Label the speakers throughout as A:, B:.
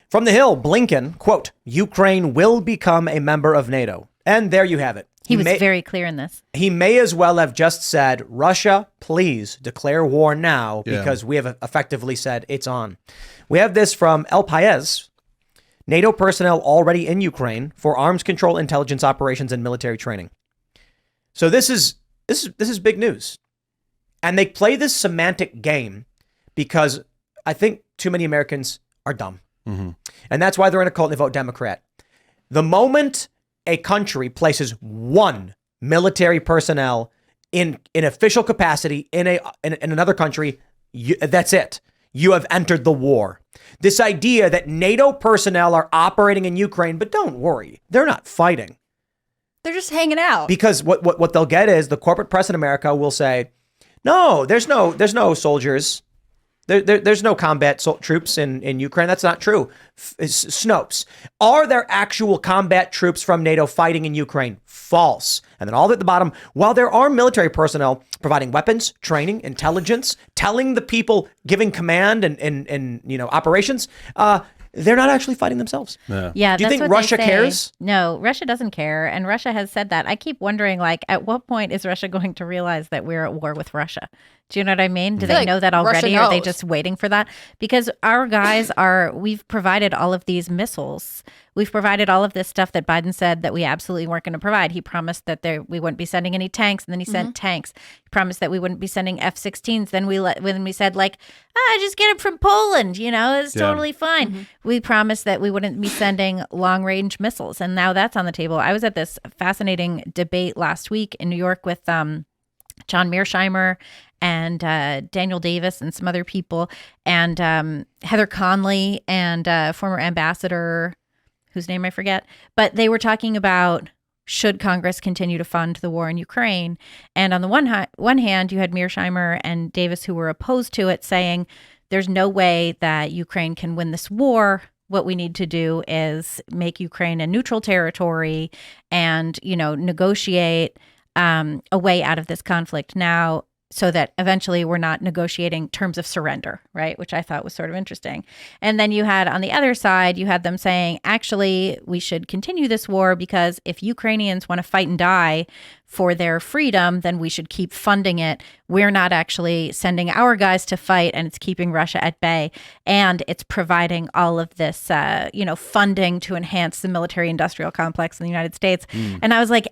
A: From the Hill, Blinken, quote, Ukraine will become a member of NATO. And there you have it.
B: He was very clear in this. He
A: may as well have just said, Russia, please declare war now, because we have effectively said it's on. We have this from El País. NATO personnel already in Ukraine for arms control, intelligence operations, and military training. So this is big news. And they play this semantic game because I think too many Americans are dumb. Mm-hmm. And that's why they're in a cult and they vote Democrat. The moment a country places one military personnel in official capacity in another country, that's it. You have entered the war. This idea that NATO personnel are operating in Ukraine, but don't worry, they're not fighting.
C: They're just hanging out.
A: Because what they'll get is the corporate press in America will say, no, there's no soldiers. There's no combat troops in Ukraine. That's not true. Snopes. Are there actual combat troops from NATO fighting in Ukraine? False. And then all at the bottom, while there are military personnel providing weapons, training, intelligence, telling the people, giving command and operations, they're not actually fighting themselves.
B: Yeah.
A: Do you think Russia cares?
B: No, Russia doesn't care. And Russia has said that. I keep wondering, at what point is Russia going to realize that we're at war with Russia? Do you know what I mean? Do they know that already? Or are they just waiting for that? Because our guys we've provided all of these missiles. We've provided all of this stuff that Biden said that we absolutely weren't going to provide. He promised that we wouldn't be sending any tanks, and then he sent tanks. He promised that we wouldn't be sending F-16s. Then we said just get them from Poland. It's totally fine. Mm-hmm. We promised that we wouldn't be sending long-range missiles, and now that's on the table. I was at this fascinating debate last week in New York with John Mearsheimer and Daniel Davis and some other people, and Heather Conley and former ambassador, whose name I forget. But they were talking about, should Congress continue to fund the war in Ukraine? And on the one hand, you had Mearsheimer and Davis who were opposed to it, saying there's no way that Ukraine can win this war. What we need to do is make Ukraine a neutral territory and, negotiate a way out of this conflict now, so that eventually we're not negotiating terms of surrender, right? Which I thought was sort of interesting. And then you had on the other side, you had them saying, actually, we should continue this war because if Ukrainians want to fight and die for their freedom, then we should keep funding it. We're not actually sending our guys to fight, and it's keeping Russia at bay. And it's providing all of this, funding to enhance the military industrial complex in the United States. And I was like,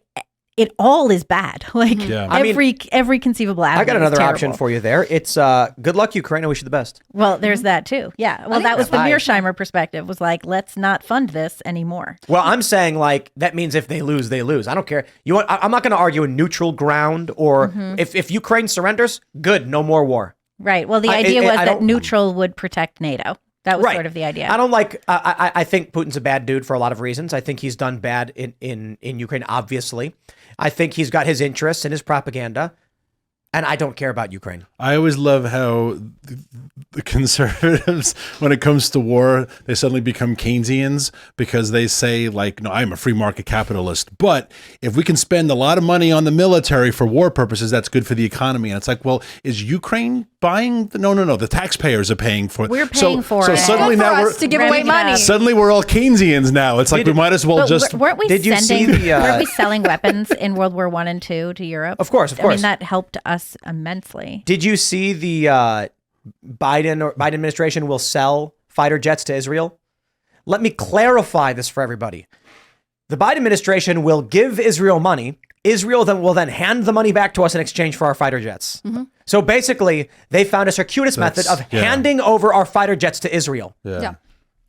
B: it all is bad. Every conceivable avenue.
A: I got another option for you there. It's good luck, Ukraine. I wish you the best.
B: Well, there's that too. Yeah. Well, that was the Mearsheimer perspective. Was let's not fund this anymore.
A: Well, I'm saying that means if they lose, they lose. I don't care. I'm not going to argue a neutral ground, or if Ukraine surrenders, good, no more war.
B: Right. Well, the idea was that neutral would protect NATO. That was sort of the idea.
A: I think Putin's a bad dude for a lot of reasons. I think he's done bad in Ukraine, obviously. I think he's got his interests and his propaganda, and I don't care about Ukraine.
D: I always love how the conservatives, when it comes to war, they suddenly become Keynesians because they say, no, I'm a free market capitalist. But if we can spend a lot of money on the military for war purposes, that's good for the economy. And it's well, is Ukraine buying? No. The taxpayers are paying for it.
B: We're paying for it.
D: So suddenly now
C: we're to give away money.
D: Suddenly we're all Keynesians now. It's we might as well just.
B: Weren't we weren't we selling weapons in World War I and II to Europe?
A: Of course. I mean,
B: that helped us immensely.
A: Did you see the Biden administration will sell fighter jets to Israel? Let me clarify this for everybody. The Biden administration will give Israel money. Israel will then hand the money back to us in exchange for our fighter jets. Mm-hmm. So basically, they found a circuitous method of handing over our fighter jets to Israel.
C: Yeah.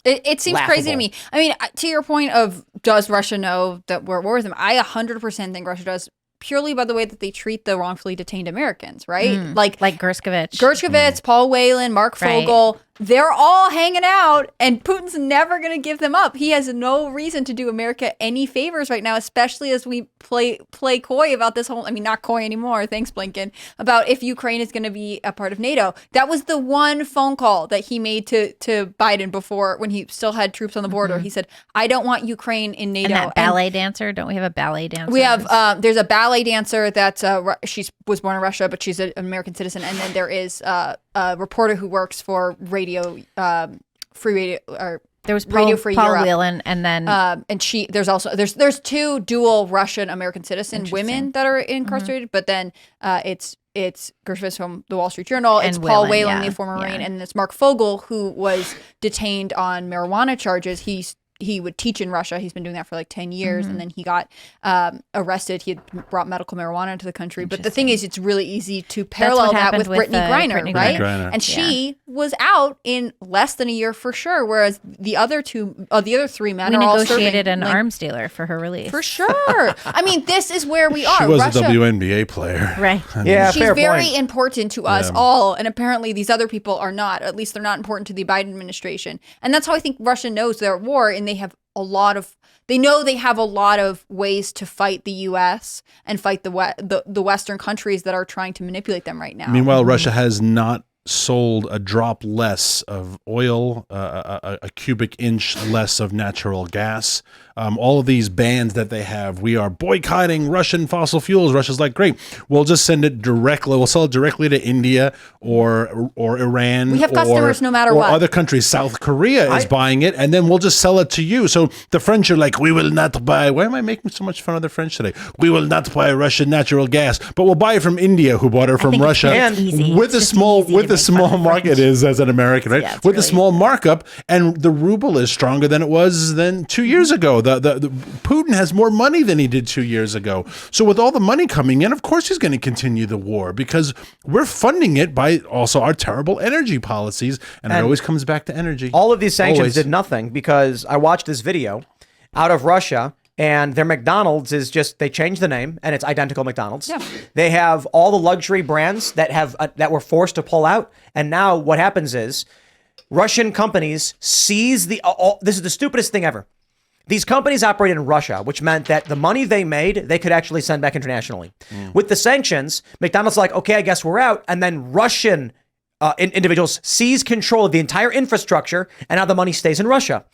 C: It seems crazy to me. I mean, to your point of, does Russia know that we're at war with them? I 100% think Russia does, purely by the way that they treat the wrongfully detained Americans, right?
B: Like Gershkovich.
C: Paul Whelan, Mark Fogel. They're all hanging out, and Putin's never going to give them up. He has no reason to do America any favors right now, especially as we play coy about this whole, not coy anymore, thanks Blinken, about if Ukraine is going to be a part of NATO. That was the one phone call that he made to Biden before, when he still had troops on the border. Mm-hmm. He said, I don't want Ukraine in NATO.
B: And that ballet dancer, don't we have a ballet dancer?
C: We have, there's a ballet dancer that's, she was born in Russia, but she's an American citizen. And then there is a reporter who works for free radio, or
B: There was
C: Radio Free
B: Paul
C: Europe.
B: Whelan, and then
C: and there's two dual Russian American citizen women that are incarcerated, but then it's Gershwin from the Wall Street Journal, it's Paul Whelan, the former Marine, and it's Mark Fogel, who was detained on marijuana charges. He would teach in Russia. He's been doing that for like 10 years. And then he got arrested. He had brought medical marijuana into the country. But the thing is, it's really easy to parallel that with Brittany Griner, right? And she was out in less than a year for sure. Whereas the other three men are all serving.
B: We negotiated an arms dealer for her release.
C: For sure. I mean, this is where we are.
D: She was
C: Russia,
D: a WNBA player.
B: Right.
A: Yeah,
C: she's
A: fair
C: very
A: point.
C: important to us all. And apparently these other people are not. At least they're not important to the Biden administration. And that's how I think Russia knows they're at war, and they have they know they have a lot of ways to fight the U.S. and fight the Western countries that are trying to manipulate them right now.
D: Meanwhile, Russia has not sold a drop less of oil, a cubic inch less of natural gas. All of these bans that they have, we are boycotting Russian fossil fuels. Russia's like, great, we'll just send it directly. We'll sell it directly to India or Iran.
C: We have customers no matter what.
D: Or other countries. South Korea is buying it, and then we'll just sell it to you. So the French are like, we will not buy. Why am I making so much fun of the French today? We will not buy Russian natural gas, but we'll buy it from India, who bought it from Russia, with a small market is as an American, right?
B: Yeah,
D: with a small markup, and the ruble is stronger than it was 2 years ago. The Putin has more money than he did 2 years ago. So with all the money coming in, of course he's going to continue the war because we're funding it by also our terrible energy policies, and it always comes back to energy.
A: All of these sanctions did nothing because I watched this video out of Russia. And their McDonald's is just, they changed the name and it's identical McDonald's. Yeah. They have all the luxury brands that were forced to pull out. And now what happens is Russian companies seize this is the stupidest thing ever. These companies operate in Russia, which meant that the money they made, they could actually send back internationally. With the sanctions, McDonald's like, okay, I guess we're out. And then Russian individuals seize control of the entire infrastructure and now the money stays in Russia.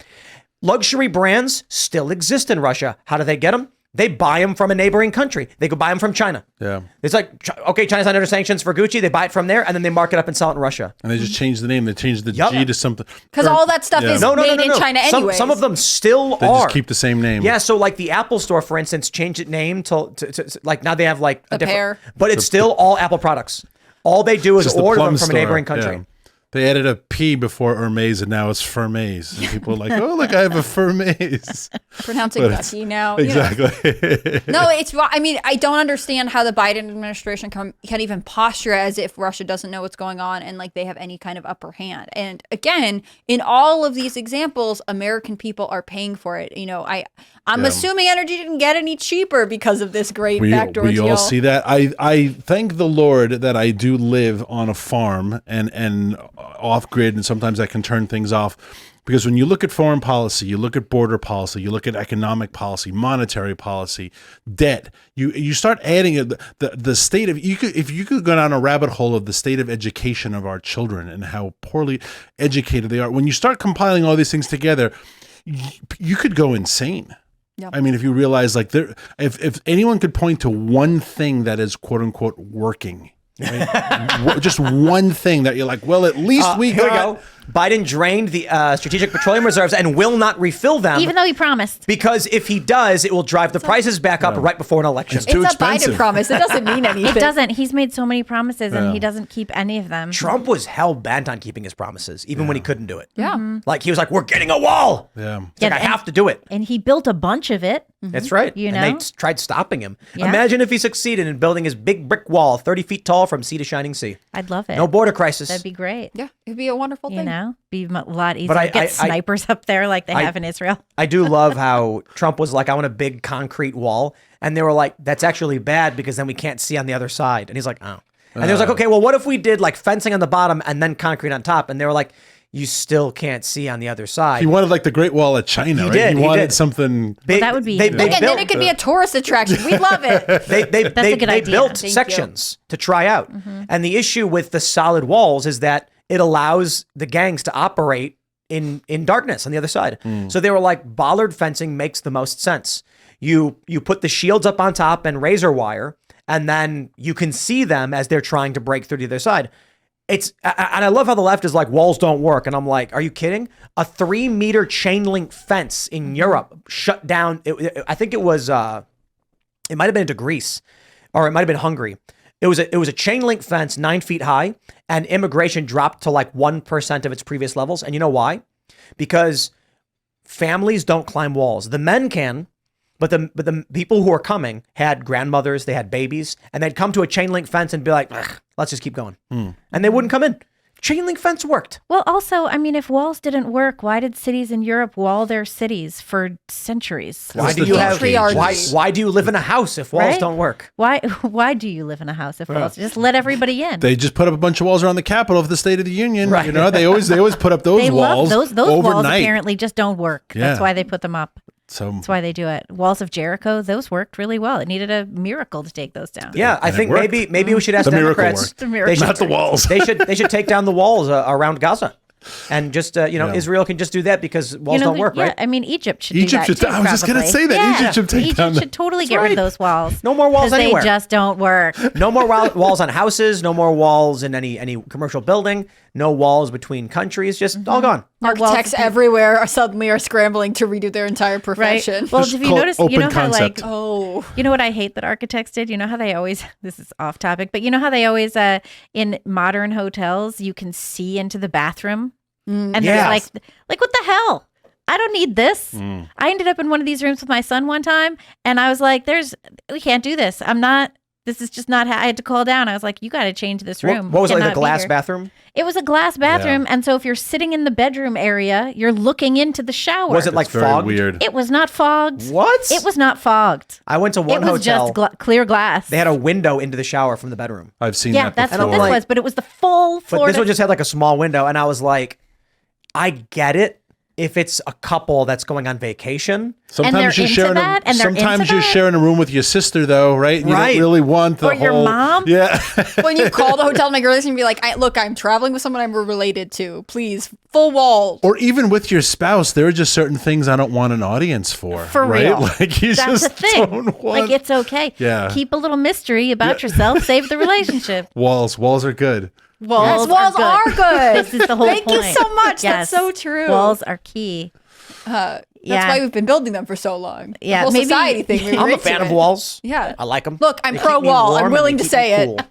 A: Luxury brands still exist in Russia. How do they get them? They buy them from a neighboring country. They could buy them from China. Yeah. It's like, okay, China's under sanctions for Gucci. They buy it from there and then they mark it up and sell it in Russia.
D: And they just change the name. They change the G to something.
C: Because all that stuff is made in China anyway.
A: Some of them still
D: they
A: are.
D: Just keep the same name.
A: Yeah, so like the Apple Store, for instance, changed its name to like now they have like a different pair. But it's still all Apple products. All they do is order them from a neighboring country.
D: Yeah. They added a P before Hermes, and now it's Fermes. And people are like, oh, look, I have a Fermes.
C: Pronouncing Ducky now.
D: Exactly.
C: No, I mean, I don't understand how the Biden administration can even posture as if Russia doesn't know what's going on and like they have any kind of upper hand. And again, in all of these examples, American people are paying for it. You know, I'm assuming energy didn't get any cheaper because of this great backdoor deal.
D: We all see that. I thank the Lord that I do live on a farm and off grid, and sometimes I can turn things off. Because when you look at foreign policy, you look at border policy, you look at economic policy, monetary policy, debt, you start adding the state of, if you could go down a rabbit hole of the state of education of our children and how poorly educated they are. When you start compiling all these things together, you could go insane. Yep. I mean, if you realize like if anyone could point to one thing that is quote unquote working, right? Just one thing that you're like, well, at least
A: here we go. Biden drained the strategic petroleum reserves and will not refill them.
B: Even though he promised.
A: Because if he does, it will drive the prices back up right before an election.
C: It's too expensive. A Biden promise. It doesn't mean anything.
B: It doesn't. He's made so many promises and he doesn't keep any of them.
A: Trump was hell-bent on keeping his promises, even when he couldn't do it.
C: Yeah. Mm-hmm.
A: Like, he was like, we're getting a wall.
D: Yeah.
A: Like, I have to do it.
B: And he built a bunch of it.
A: That's right.
B: You know?
A: And they tried stopping him. Yeah. Imagine if he succeeded in building his big brick wall 30 feet tall from sea to shining sea.
B: I'd love it.
A: No border crisis.
B: That'd be great.
C: Yeah, it'd be a wonderful thing.
B: You know, be a lot easier to get snipers up there like they have in Israel.
A: I do love how Trump was like, I want a big concrete wall. And they were like, that's actually bad because then we can't see on the other side. And he's like, oh. And they was like, okay, well, what if we did like fencing on the bottom and then concrete on top? And they were like, you still can't see on the other side.
D: He wanted like the Great Wall of China, right? He wanted something.
B: That would be.
C: And then it could be a tourist attraction. We love it.
B: That's a good idea.
A: They built sections to try out. And the issue with the solid walls is that it allows the gangs to operate in darkness on the other side. So they were like, bollard fencing makes the most sense. You put the shields up on top and razor wire, and then you can see them as they're trying to break through to the other side. and I love how the left is like, walls don't work. And I'm like, are you kidding? A 3-meter chain link fence in Europe shut down. I think it was, it might've been to Greece, or it might've been Hungary. It was a chain link fence 9 feet high, and immigration dropped to like 1% of its previous levels. And you know why? Because families don't climb walls. The men can, but the people who are coming had grandmothers, they had babies, and they'd come to a chain link fence and be like, let's just keep going. And they wouldn't come in. Chain link fence worked.
B: Well, also, I mean, if walls didn't work, why did cities in Europe wall their cities for centuries?
A: Why do you live in a house if walls don't work?
B: Why do you live in a house if walls? Just let everybody in.
D: They just put up a bunch of walls around the Capitol of the State of the Union.
A: Right.
D: You know, they always put up those walls.
B: Those
D: overnight.
B: walls apparently just don't work.
D: Yeah.
B: That's why they put them up.
D: So
B: that's why they do it. Walls of Jericho, those worked really well. It needed a miracle to take those down.
A: Yeah, I think maybe we should ask Democrats.
B: The miracle.
D: Not the walls.
A: They should take down the walls around Gaza, and just Israel can just do that because walls don't work, right?
B: I mean, Egypt should do that too,
D: I was just gonna say that Egypt should take down.
B: Egypt should totally get rid of those walls.
A: No more walls anywhere.
B: They just don't work.
A: No more walls on houses. No more walls in any commercial building. No walls between countries. Just all gone.
C: Architects everywhere are scrambling to redo their entire profession.
B: Right. Well, if you notice, you know how
D: concept.
B: you know what I hate that architects did? You know how they always, this is off topic, but you know how they always, in modern hotels, you can see into the bathroom? And they're like, what the hell? I don't need this. I ended up in one of these rooms with my son one time, and I was like, we can't do this. This is just not how I had to call down. I was like, you got to change this room.
A: What was it, like a glass bathroom?
B: It was a glass bathroom. And so if you're sitting in the bedroom area, you're looking into the shower.
A: Was it like fogged?
D: Weird.
B: It was not fogged.
A: What?
B: It was not fogged.
A: I went to one hotel.
B: It was just clear glass.
A: They had a window into the shower from the bedroom.
D: I've seen that before.
B: That's what this was, but it was the full floor.
A: But this one just had like a small window, and I was like, I get it. If it's a couple that's going on vacation,
D: sometimes you're sharing a room with your sister, though, right? And you don't really want the
B: or your mom.
D: Yeah.
C: When you call the hotel to make a reservation and be like, look, I'm traveling with someone I'm related to. Please, full wall.
D: Or even with your spouse, there are just certain things I don't want an audience for.
B: For
D: right?
B: real.
D: Like you
B: That's
D: just
B: the thing.
D: don't want.
B: Like it's okay.
D: Yeah.
B: Keep a little mystery about yourself. Save the relationship.
D: Walls are good.
C: Walls are good.
B: This is the whole point.
C: Thank you so much.
B: Yes.
C: That's so true.
B: Walls are key.
C: That's why we've been building them for so long.
B: Yeah,
C: the whole society thing.
A: I'm a fan of walls.
C: Yeah,
A: I like them.
C: Look, I'm pro wall. I'm willing to say it.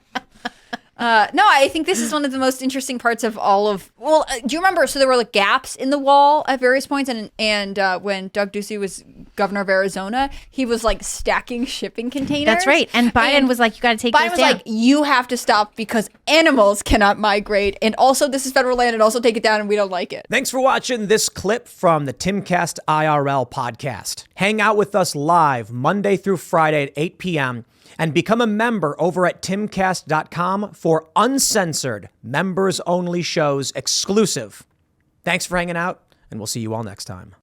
C: No, I think this is one of the most interesting parts of all of. Well, do you remember? So there were like gaps in the wall at various points, and when Doug Ducey was governor of Arizona, he was like stacking shipping containers.
B: That's right. And Biden was like, "You got to take
C: Biden
B: those
C: was
B: down."
C: like, "You have to stop because animals cannot migrate, and also this is federal land, and also take it down, and we don't like it."
A: Thanks for watching this clip from the Timcast IRL podcast. Hang out with us live Monday through Friday at 8 p.m. and become a member over at timcast.com for uncensored, members-only shows exclusive. Thanks for hanging out, and we'll see you all next time.